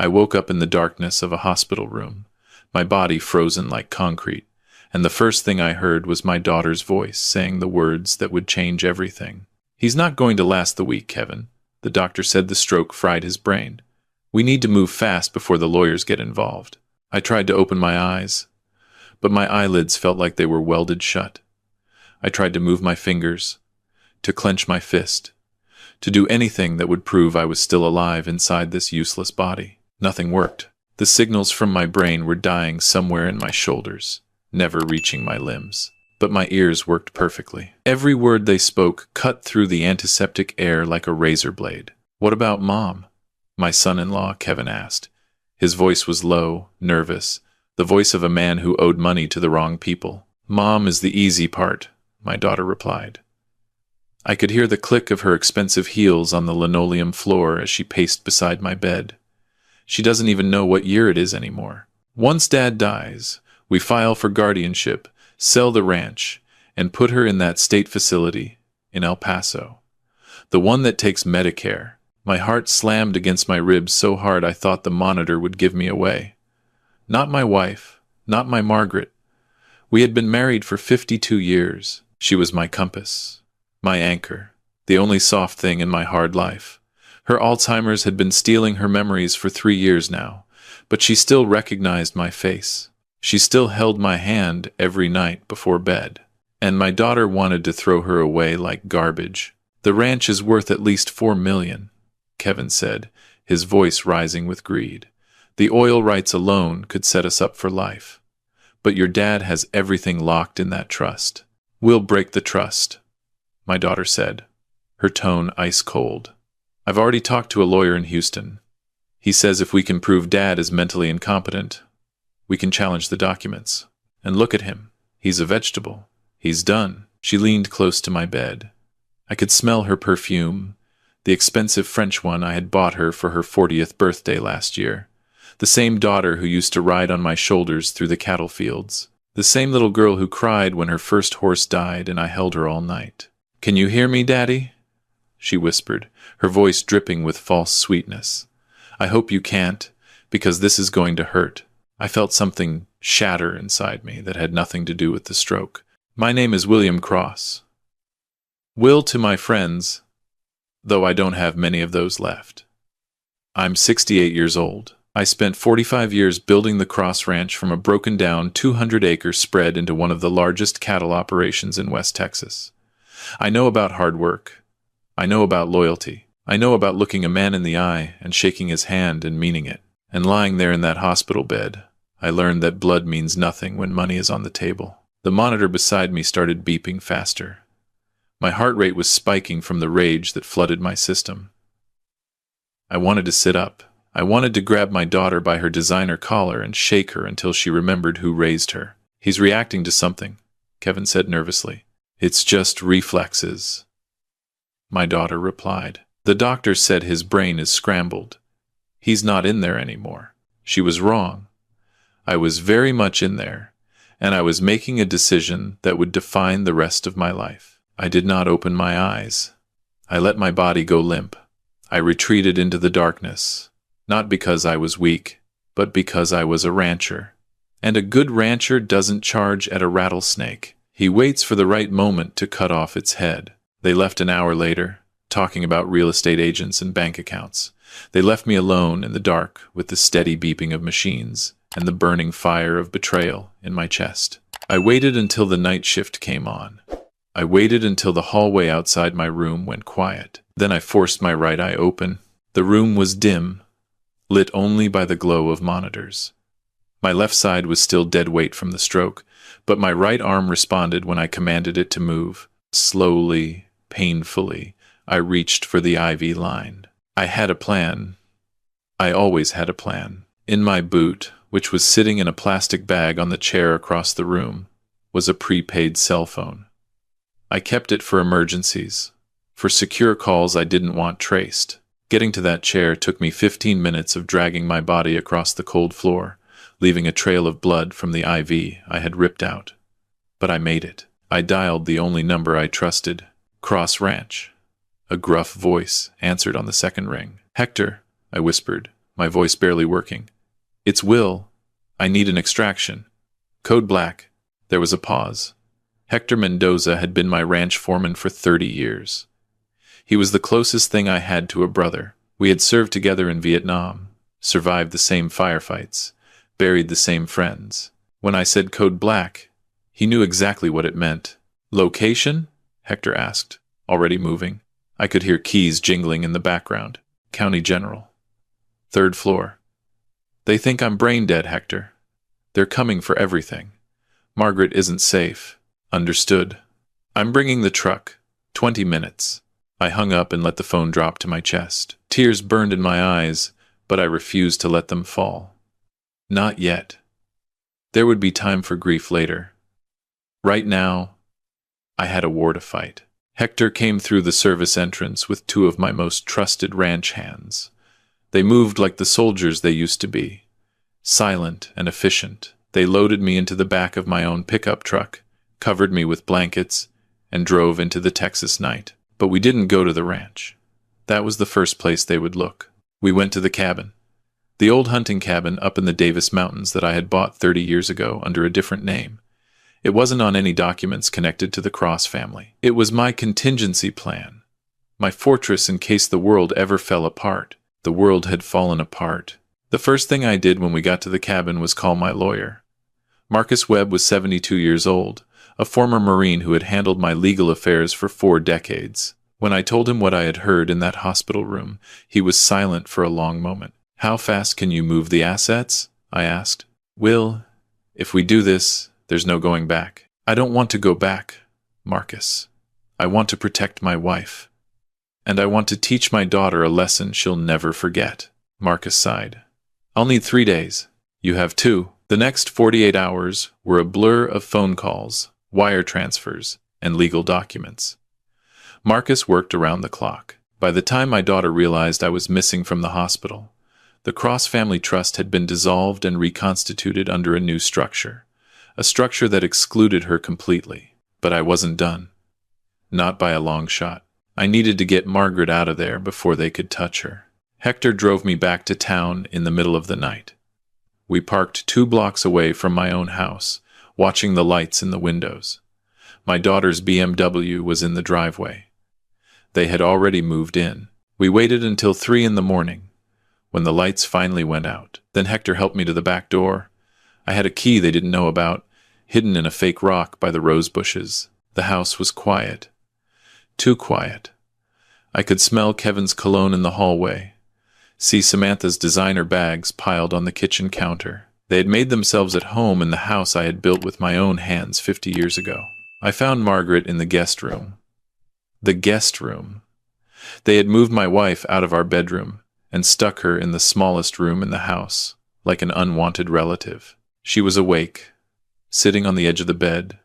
I woke up in the darkness of a hospital room, my body frozen like concrete, and the first thing I heard was my daughter's voice saying the words that would change everything. "He's not going to last the week, Kevin." The doctor said the stroke fried his brain. "We need to move fast before the lawyers get involved." I tried to open my eyes, but my eyelids felt like they were welded shut. I tried to move my fingers, to clench my fist, to do anything that would prove I was still alive inside this useless body. Nothing worked. The signals from my brain were dying somewhere in my shoulders, never reaching my limbs. But my ears worked perfectly. Every word they spoke cut through the antiseptic air like a razor blade. "What about Mom?" my son-in-law, Kevin, asked. His voice was low, nervous, the voice of a man who owed money to the wrong people. "Mom is the easy part," my daughter replied. I could hear the click of her expensive heels on the linoleum floor as she paced beside my bed. She doesn't even know what year it is anymore. "Once Dad dies, we file for guardianship, sell the ranch, and put her in that state facility in El Paso. The one that takes Medicare." My heart slammed against my ribs so hard I thought the monitor would give me away. Not my wife, not my Margaret. We had been married for 52 years. She was my compass, my anchor, the only soft thing in my hard life. Her Alzheimer's had been stealing her memories for 3 years now, but she still recognized my face. She still held my hand every night before bed. And my daughter wanted to throw her away like garbage. "The ranch is worth at least $4 million, Kevin said, his voice rising with greed. "The oil rights alone could set us up for life. But your dad has everything locked in that trust." "We'll break the trust," my daughter said, her tone ice cold. "I've already talked to a lawyer in Houston. He says if we can prove Dad is mentally incompetent, we can challenge the documents. And look at him. He's a vegetable. He's done." She leaned close to my bed. I could smell her perfume, the expensive French one I had bought her for her 40th birthday last year. The same daughter who used to ride on my shoulders through the cattle fields. The same little girl who cried when her first horse died and I held her all night. "Can you hear me, Daddy?" she whispered, her voice dripping with false sweetness. "I hope you can't, because this is going to hurt." I felt something shatter inside me that had nothing to do with the stroke. "My name is William Cross. Will to my friends, though I don't have many of those left. I'm 68 years old. I spent 45 years building the Cross Ranch from a broken-down 200-acre spread into one of the largest cattle operations in West Texas. I know about hard work. I know about loyalty. I know about looking a man in the eye and shaking his hand and meaning it. And lying there in that hospital bed, I learned that blood means nothing when money is on the table." The monitor beside me started beeping faster. My heart rate was spiking from the rage that flooded my system. I wanted to sit up. I wanted to grab my daughter by her designer collar and shake her until she remembered who raised her. "He's reacting to something," Kevin said nervously. "It's just reflexes," my daughter replied. "The doctor said his brain is scrambled. He's not in there anymore." She was wrong. I was very much in there, and I was making a decision that would define the rest of my life. I did not open my eyes. I let my body go limp. I retreated into the darkness, not because I was weak, but because I was a rancher. And a good rancher doesn't charge at a rattlesnake. He waits for the right moment to cut off its head. They left an hour later, talking about real estate agents and bank accounts. They left me alone in the dark with the steady beeping of machines and the burning fire of betrayal in my chest. I waited until the night shift came on. I waited until the hallway outside my room went quiet. Then I forced my right eye open. The room was dim, lit only by the glow of monitors. My left side was still dead weight from the stroke, but my right arm responded when I commanded it to move. Slowly, painfully, I reached for the IV line. I had a plan. I always had a plan. In my boot, which was sitting in a plastic bag on the chair across the room, was a prepaid cell phone. I kept it for emergencies, for secure calls I didn't want traced. Getting to that chair took me 15 minutes of dragging my body across the cold floor, leaving a trail of blood from the IV I had ripped out. But I made it. I dialed the only number I trusted, Cross Ranch. A gruff voice answered on the second ring. "Hector," I whispered, my voice barely working. It's Will. I need an extraction. Code Black. There was a pause. Hector Mendoza had been my ranch foreman for 30 years. He was the closest thing I had to a brother. We had served together in Vietnam, survived the same firefights, buried the same friends. When I said Code Black, he knew exactly what it meant. Location? Hector asked, already moving. I could hear keys jingling in the background. County General. 3rd floor. They think I'm brain dead, Hector. They're coming for everything. Margaret isn't safe. Understood. I'm bringing the truck. 20 minutes. I hung up and let the phone drop to my chest. Tears burned in my eyes, but I refused to let them fall. Not yet. There would be time for grief later. Right now, I had a war to fight. Hector came through the service entrance with 2 of my most trusted ranch hands. They moved like the soldiers they used to be. Silent and efficient. They loaded me into the back of my own pickup truck, covered me with blankets, and drove into the Texas night. But we didn't go to the ranch. That was the first place they would look. We went to the cabin. The old hunting cabin up in the Davis Mountains that I had bought 30 years ago under a different name. It wasn't on any documents connected to the Cross family. It was my contingency plan. My fortress in case the world ever fell apart. The world had fallen apart. The first thing I did when we got to the cabin was call my lawyer. Marcus Webb was 72 years old, a former Marine who had handled my legal affairs for 4 decades. When I told him what I had heard in that hospital room, he was silent for a long moment. How fast can you move the assets? I asked. Will, if we do this, there's no going back. I don't want to go back, Marcus. I want to protect my wife. And I want to teach my daughter a lesson she'll never forget. Marcus sighed. I'll need 3 days. You have 2. The next 48 hours were a blur of phone calls, wire transfers, and legal documents. Marcus worked around the clock. By the time my daughter realized I was missing from the hospital, the Cross Family Trust had been dissolved and reconstituted under a new structure, a structure that excluded her completely. But I wasn't done. Not by a long shot. I needed to get Margaret out of there before they could touch her. Hector drove me back to town in the middle of the night. We parked 2 blocks away from my own house, watching the lights in the windows. My daughter's BMW was in the driveway. They had already moved in. We waited until 3 in the morning, when the lights finally went out. Then Hector helped me to the back door. I had a key they didn't know about, hidden in a fake rock by the rose bushes. The house was quiet. Too quiet. I could smell Kevin's cologne in the hallway, see Samantha's designer bags piled on the kitchen counter. They had made themselves at home in the house I had built with my own hands 50 years ago. I found Margaret in the guest room. The guest room. They had moved my wife out of our bedroom and stuck her in the smallest room in the house, like an unwanted relative. She was awake, sitting on the edge of the bed,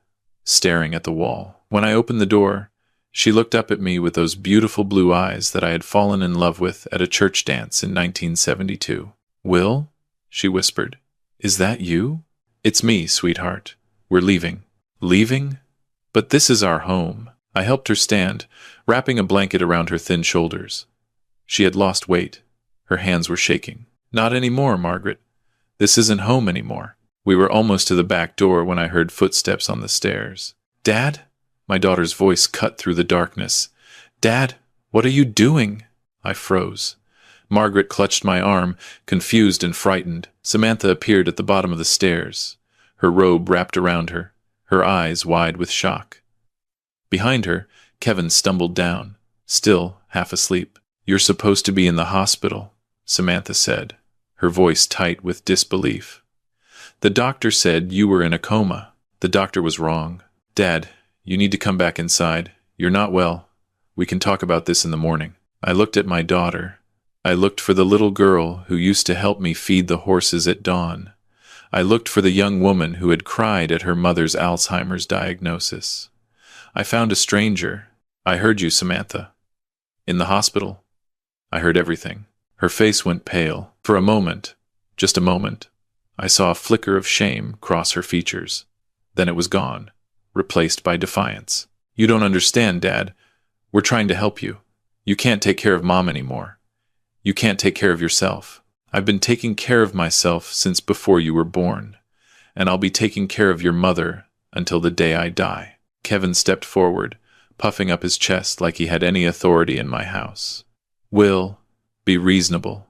staring at the wall. When I opened the door, she looked up at me with those beautiful blue eyes that I had fallen in love with at a church dance in 1972. Will? She whispered. Is that you? It's me, sweetheart. We're leaving. Leaving? But this is our home. I helped her stand, wrapping a blanket around her thin shoulders. She had lost weight. Her hands were shaking. Not anymore, Margaret. This isn't home anymore. We were almost to the back door when I heard footsteps on the stairs. Dad? My daughter's voice cut through the darkness. Dad, what are you doing? I froze. Margaret clutched my arm, confused and frightened. Samantha appeared at the bottom of the stairs, her robe wrapped around her, her eyes wide with shock. Behind her, Kevin stumbled down, still half asleep. You're supposed to be in the hospital, Samantha said, her voice tight with disbelief. The doctor said you were in a coma. The doctor was wrong. Dad, you need to come back inside. You're not well. We can talk about this in the morning. I looked at my daughter. I looked for the little girl who used to help me feed the horses at dawn. I looked for the young woman who had cried at her mother's Alzheimer's diagnosis. I found a stranger. I heard you, Samantha. In the hospital. I heard everything. Her face went pale. For a moment, just a moment, I saw a flicker of shame cross her features. Then it was gone, replaced by defiance. You don't understand, Dad. We're trying to help you. You can't take care of Mom anymore. You can't take care of yourself. I've been taking care of myself since before you were born, and I'll be taking care of your mother until the day I die." Kevin stepped forward, puffing up his chest like he had any authority in my house. "Will, be reasonable.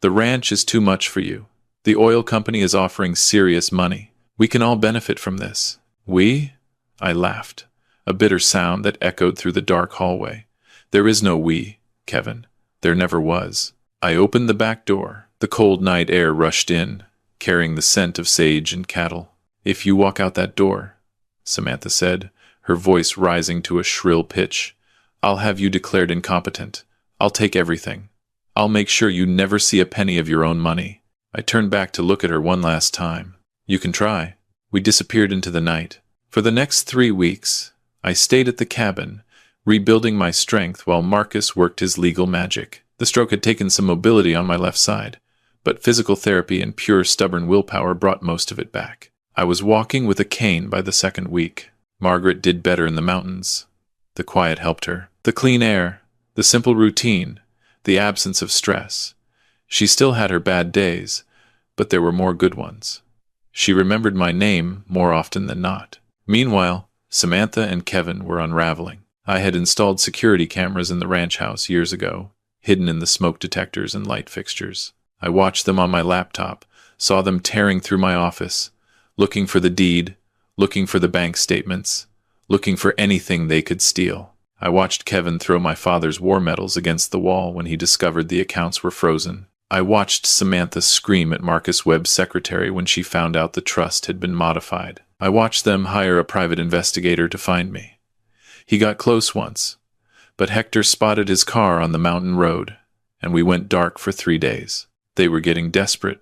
The ranch is too much for you. The oil company is offering serious money. We can all benefit from this." "We?" I laughed, a bitter sound that echoed through the dark hallway. "There is no we, Kevin. There never was." I opened the back door. The cold night air rushed in, carrying the scent of sage and cattle. "If you walk out that door," Samantha said, her voice rising to a shrill pitch, "I'll have you declared incompetent. I'll take everything. I'll make sure you never see a penny of your own money." I turned back to look at her one last time. "You can try." We disappeared into the night. For the next 3 weeks, I stayed at the cabin, rebuilding my strength while Marcus worked his legal magic. The stroke had taken some mobility on my left side, but physical therapy and pure stubborn willpower brought most of it back. I was walking with a cane by the second week. Margaret did better in the mountains. The quiet helped her. The clean air, the simple routine, the absence of stress. She still had her bad days, but there were more good ones. She remembered my name more often than not. Meanwhile, Samantha and Kevin were unraveling. I had installed security cameras in the ranch house years ago, hidden in the smoke detectors and light fixtures. I watched them on my laptop, saw them tearing through my office, looking for the deed, looking for the bank statements, looking for anything they could steal. I watched Kevin throw my father's war medals against the wall when he discovered the accounts were frozen. I watched Samantha scream at Marcus Webb's secretary when she found out the trust had been modified. I watched them hire a private investigator to find me. He got close once, but Hector spotted his car on the mountain road, and we went dark for 3 days. They were getting desperate,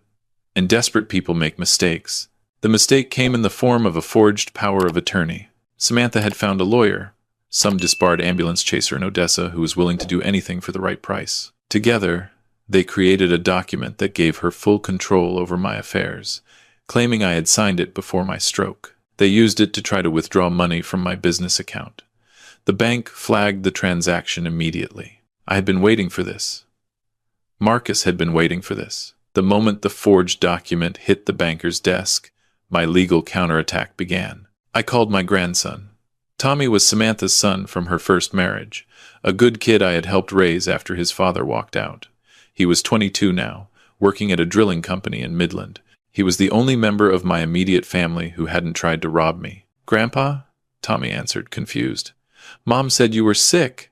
and desperate people make mistakes. The mistake came in the form of a forged power of attorney. Samantha had found a lawyer, some disbarred ambulance chaser in Odessa who was willing to do anything for the right price. Together, they created a document that gave her full control over my affairs, claiming I had signed it before my stroke. They used it to try to withdraw money from my business account. The bank flagged the transaction immediately. I had been waiting for this. Marcus had been waiting for this. The moment the forged document hit the banker's desk, my legal counterattack began. I called my grandson. Tommy was Samantha's son from her first marriage, a good kid I had helped raise after his father walked out. He was 22 now, working at a drilling company in Midland. He was the only member of my immediate family who hadn't tried to rob me. "Grandpa?" Tommy answered, confused. "Mom said you were sick.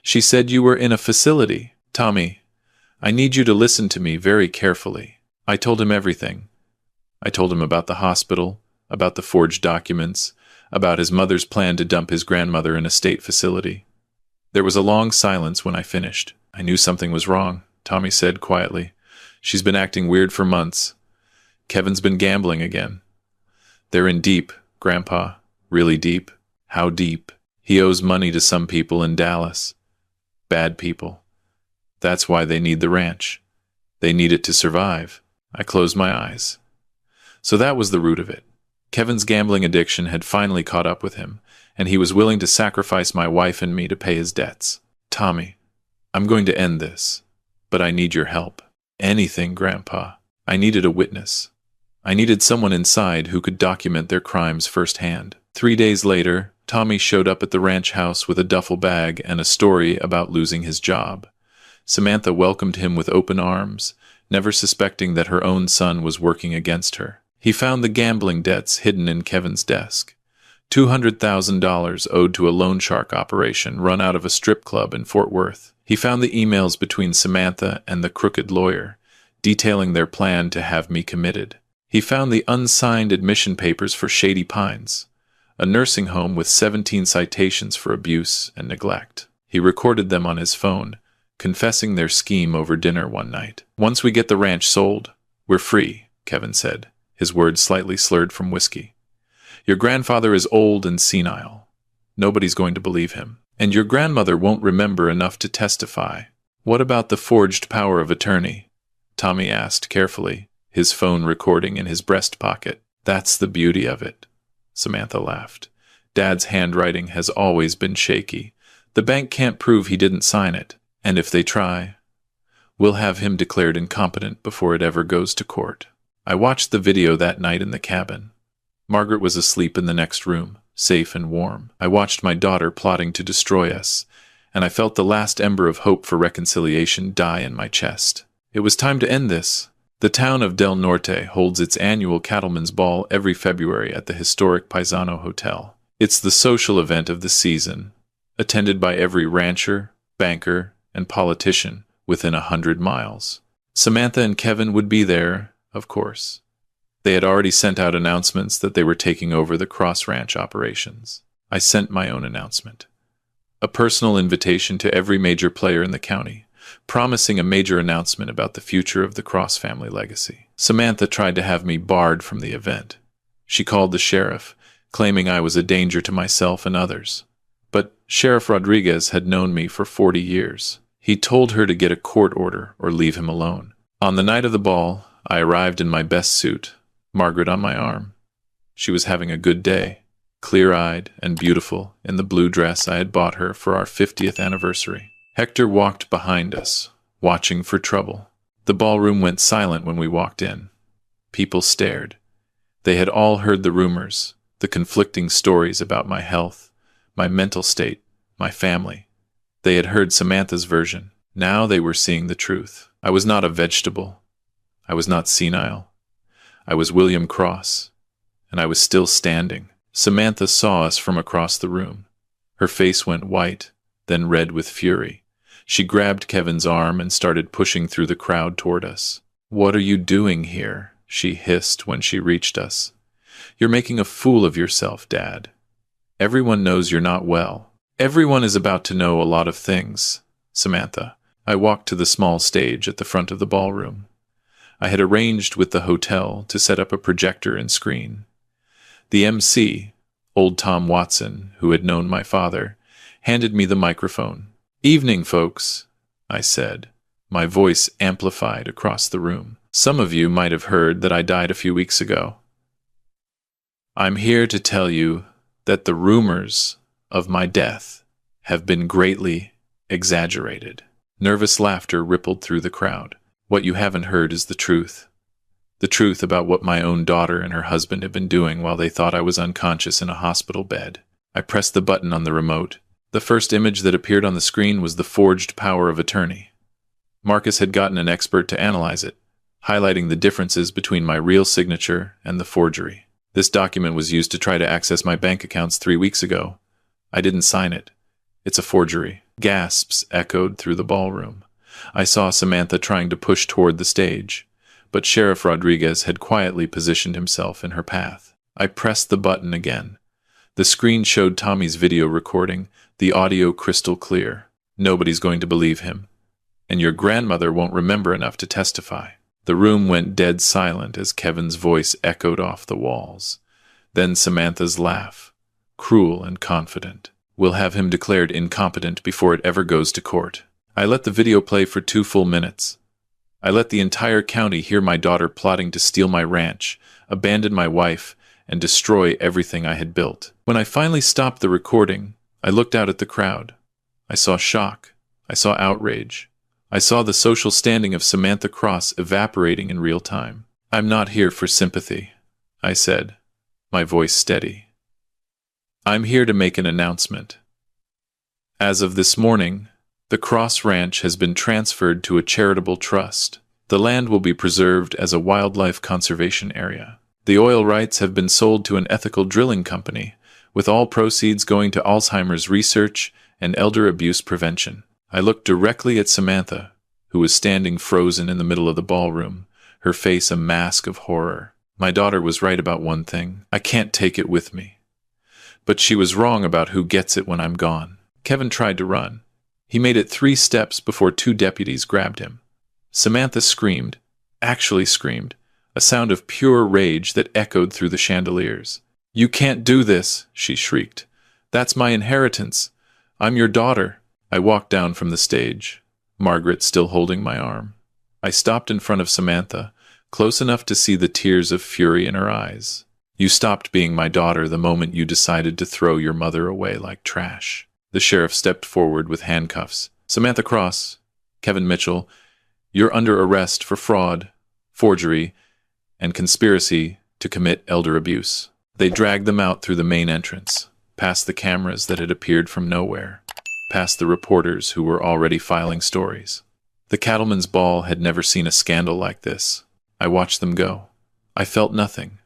She said you were in a facility." "Tommy, I need you to listen to me very carefully." I told him everything. I told him about the hospital, about the forged documents, about his mother's plan to dump his grandmother in a state facility. There was a long silence when I finished. "I knew something was wrong," Tommy said quietly. "She's been acting weird for months. Kevin's been gambling again. They're in deep, Grandpa. Really deep." "How deep?" "He owes money to some people in Dallas. Bad people. That's why they need the ranch. They need it to survive." I closed my eyes. So that was the root of it. Kevin's gambling addiction had finally caught up with him, and he was willing to sacrifice my wife and me to pay his debts. "Tommy, I'm going to end this, but I need your help." "Anything, Grandpa." I needed a witness. I needed someone inside who could document their crimes firsthand. 3 days later, Tommy showed up at the ranch house with a duffel bag and a story about losing his job. Samantha welcomed him with open arms, never suspecting that her own son was working against her. He found the gambling debts hidden in Kevin's desk. $200,000 owed to a loan shark operation run out of a strip club in Fort Worth. He found the emails between Samantha and the crooked lawyer, detailing their plan to have me committed. He found the unsigned admission papers for Shady Pines, a nursing home with 17 citations for abuse and neglect. He recorded them on his phone, confessing their scheme over dinner one night. "Once we get the ranch sold, we're free," Kevin said, his words slightly slurred from whiskey. "Your grandfather is old and senile. Nobody's going to believe him. And your grandmother won't remember enough to testify." "What about the forged power of attorney?" Tommy asked carefully, his phone recording in his breast pocket. "That's the beauty of it," Samantha laughed. "Dad's handwriting has always been shaky. The bank can't prove he didn't sign it. And if they try, We'll have him declared incompetent before it ever goes to court. I watched the video that night in the cabin. Margaret was asleep in the next room, safe and warm. I watched my daughter plotting to destroy us, and I felt the last ember of hope for reconciliation die in my chest. It was time to end this. The town of Del Norte holds its annual Cattlemen's Ball every February at the historic Paisano Hotel. It's the social event of the season, attended by every rancher, banker, and politician within 100 miles. Samantha and Kevin would be there, of course. They had already sent out announcements that they were taking over the Cross Ranch operations. I sent my own announcement. A personal invitation to every major player in the county, promising a major announcement about the future of the Cross family legacy. Samantha tried to have me barred from the event. She called the sheriff, claiming I was a danger to myself and others. But Sheriff Rodriguez had known me for 40 years. He told her to get a court order or leave him alone. On the night of the ball, I arrived in my best suit, Margaret on my arm. She was having a good day, clear-eyed and beautiful in the blue dress I had bought her for our 50th anniversary. Hector walked behind us, watching for trouble. The ballroom went silent when we walked in. People stared. They had all heard the rumors, the conflicting stories about my health, my mental state, my family. They had heard Samantha's version. Now they were seeing the truth. I was not a vegetable. I was not senile. I was William Cross, and I was still standing. Samantha saw us from across the room. Her face went white, then red with fury. She grabbed Kevin's arm and started pushing through the crowd toward us. "What are you doing here?" she hissed when she reached us. "You're making a fool of yourself, Dad. Everyone knows you're not well." "Everyone is about to know a lot of things, Samantha." I walked to the small stage at the front of the ballroom. I had arranged with the hotel to set up a projector and screen. The MC, old Tom Watson, who had known my father, handed me the microphone. "Evening, folks," I said, my voice amplified across the room. "Some of you might have heard that I died a few weeks ago. I'm here to tell you that the rumors of my death have been greatly exaggerated." Nervous laughter rippled through the crowd. "What you haven't heard is the truth. The truth about what my own daughter and her husband have been doing while they thought I was unconscious in a hospital bed." I pressed the button on the remote. The first image that appeared on the screen was the forged power of attorney. Marcus had gotten an expert to analyze it, highlighting the differences between my real signature and the forgery. This document was used to try to access my bank accounts 3 weeks ago. I didn't sign it. It's a forgery. Gasps echoed through the ballroom. I saw Samantha trying to push toward the stage, but Sheriff Rodriguez had quietly positioned himself in her path. I pressed the button again. The screen showed Tommy's video recording, the audio crystal clear. "Nobody's going to believe him, and your grandmother won't remember enough to testify." The room went dead silent as Kevin's voice echoed off the walls. Then Samantha's laugh, cruel and confident. "We'll have him declared incompetent before it ever goes to court." I let the video play for 2 full minutes. I let the entire county hear my daughter plotting to steal my ranch, abandon my wife, and destroy everything I had built. When I finally stopped the recording, I looked out at the crowd. I saw shock. I saw outrage. I saw the social standing of Samantha Cross evaporating in real time. "I'm not here for sympathy," I said, my voice steady. "I'm here to make an announcement. As of this morning, the Cross Ranch has been transferred to a charitable trust. The land will be preserved as a wildlife conservation area. The oil rights have been sold to an ethical drilling company, with all proceeds going to Alzheimer's research and elder abuse prevention." I looked directly at Samantha, who was standing frozen in the middle of the ballroom, her face a mask of horror. My daughter was right about one thing. I can't take it with me. But she was wrong about who gets it when I'm gone. Kevin tried to run. He made it 3 steps before 2 deputies grabbed him. Samantha screamed, actually screamed, a sound of pure rage that echoed through the chandeliers. "You can't do this," she shrieked. "That's my inheritance. I'm your daughter." I walked down from the stage, Margaret still holding my arm. I stopped in front of Samantha, close enough to see the tears of fury in her eyes. "You stopped being my daughter the moment you decided to throw your mother away like trash." The sheriff stepped forward with handcuffs. "Samantha Cross, Kevin Mitchell, You're under arrest for fraud, forgery, and conspiracy to commit elder abuse. They dragged them out through the main entrance, past the cameras that had appeared from nowhere, past the reporters who were already filing stories. The cattleman's ball had never seen a scandal like this. I watched them go. I felt nothing.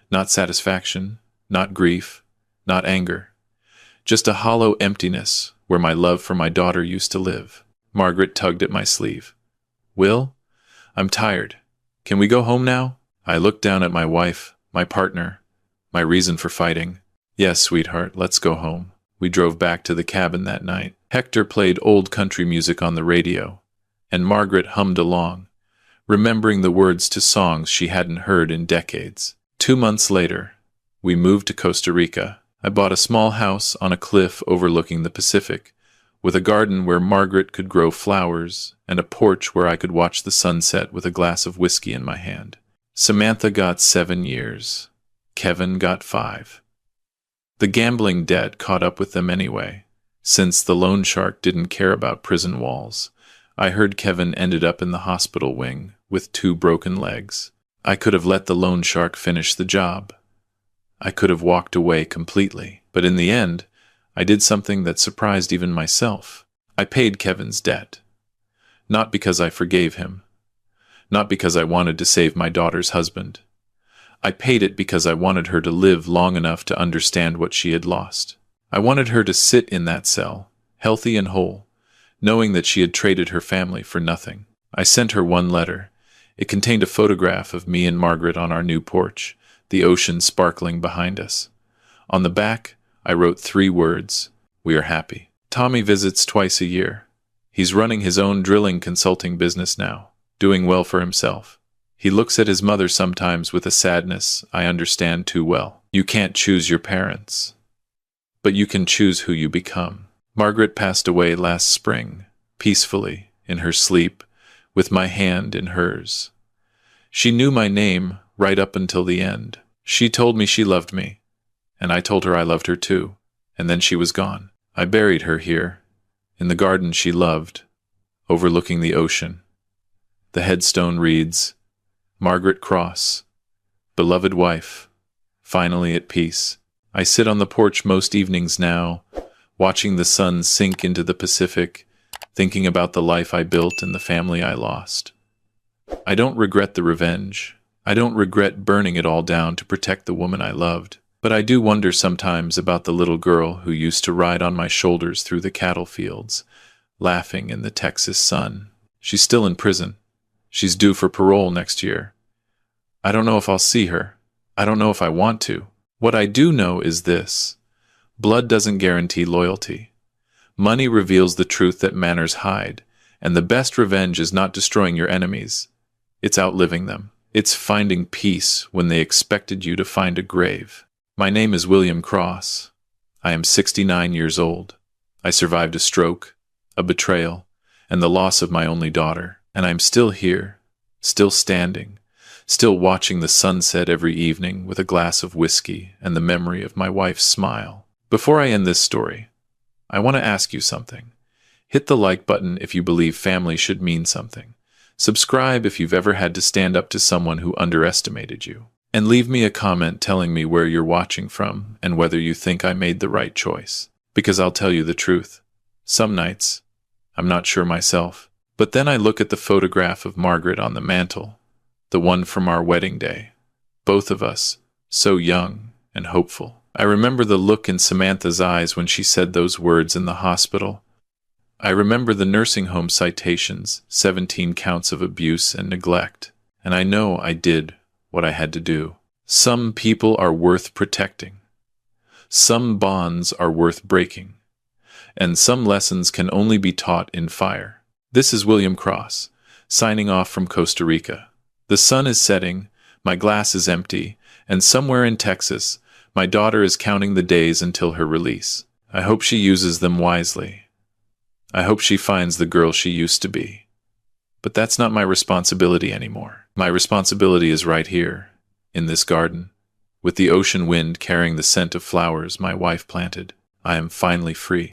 Not satisfaction, not grief, not anger. Just a hollow emptiness where my love for my daughter used to live. Margaret tugged at my sleeve. Will, I'm tired. Can we go home now? I looked down at my wife, my partner, my reason for fighting. Yes, sweetheart, let's go home. We drove back to the cabin that night. Hector played old country music on the radio, and Margaret hummed along, remembering the words to songs she hadn't heard in decades. 2 months later, we moved to Costa Rica. I bought a small house on a cliff overlooking the Pacific, with a garden where Margaret could grow flowers and a porch where I could watch the sunset with a glass of whiskey in my hand. Samantha got 7 years. Kevin got 5. The gambling debt caught up with them anyway, since the loan shark didn't care about prison walls. I heard Kevin ended up in the hospital wing with 2 broken legs. I could have let the loan shark finish the job. I could have walked away completely, but in the end, I did something that surprised even myself. I paid Kevin's debt. Not because I forgave him. Not because I wanted to save my daughter's husband. I paid it because I wanted her to live long enough to understand what she had lost. I wanted her to sit in that cell, healthy and whole, knowing that she had traded her family for nothing. I sent her one letter. It contained a photograph of me and Margaret on our new porch, the ocean sparkling behind us. On the back, I wrote 3 words: we are happy. Tommy visits twice a year. He's running his own drilling consulting business now, doing well for himself. He looks at his mother sometimes with a sadness I understand too well. You can't choose your parents, but you can choose who you become. Margaret passed away last spring, peacefully, in her sleep, with my hand in hers. She knew my name right up until the end. She told me she loved me, and I told her I loved her too, and then she was gone. I buried her here, in the garden she loved, overlooking the ocean. The headstone reads, Margaret Cross, beloved wife, finally at peace. I sit on the porch most evenings now, watching the sun sink into the Pacific, thinking about the life I built and the family I lost. I don't regret the revenge. I don't regret burning it all down to protect the woman I loved. But I do wonder sometimes about the little girl who used to ride on my shoulders through the cattle fields, laughing in the Texas sun. She's still in prison. She's due for parole next year. I don't know if I'll see her. I don't know if I want to. What I do know is this: blood doesn't guarantee loyalty. Money reveals the truth that manners hide, and the best revenge is not destroying your enemies. It's outliving them. It's finding peace when they expected you to find a grave. My name is William Cross. I am 69 years old. I survived a stroke, a betrayal, and the loss of my only daughter. And I'm still here, still standing, still watching the sunset every evening with a glass of whiskey and the memory of my wife's smile. Before I end this story, I want to ask you something. Hit the like button if you believe family should mean something. Subscribe if you've ever had to stand up to someone who underestimated you. And leave me a comment telling me where you're watching from and whether you think I made the right choice. Because I'll tell you the truth. Some nights, I'm not sure myself. But then I look at the photograph of Margaret on the mantle, the one from our wedding day. Both of us, so young and hopeful. I remember the look in Samantha's eyes when she said those words in the hospital. I remember the nursing home citations, 17 counts of abuse and neglect. And I know I did what I had to do. Some people are worth protecting. Some bonds are worth breaking. And some lessons can only be taught in fire. This is William Cross, signing off from Costa Rica. The sun is setting, my glass is empty, and somewhere in Texas, my daughter is counting the days until her release. I hope she uses them wisely. I hope she finds the girl she used to be. But that's not my responsibility anymore. My responsibility is right here, in this garden, with the ocean wind carrying the scent of flowers my wife planted. I am finally free.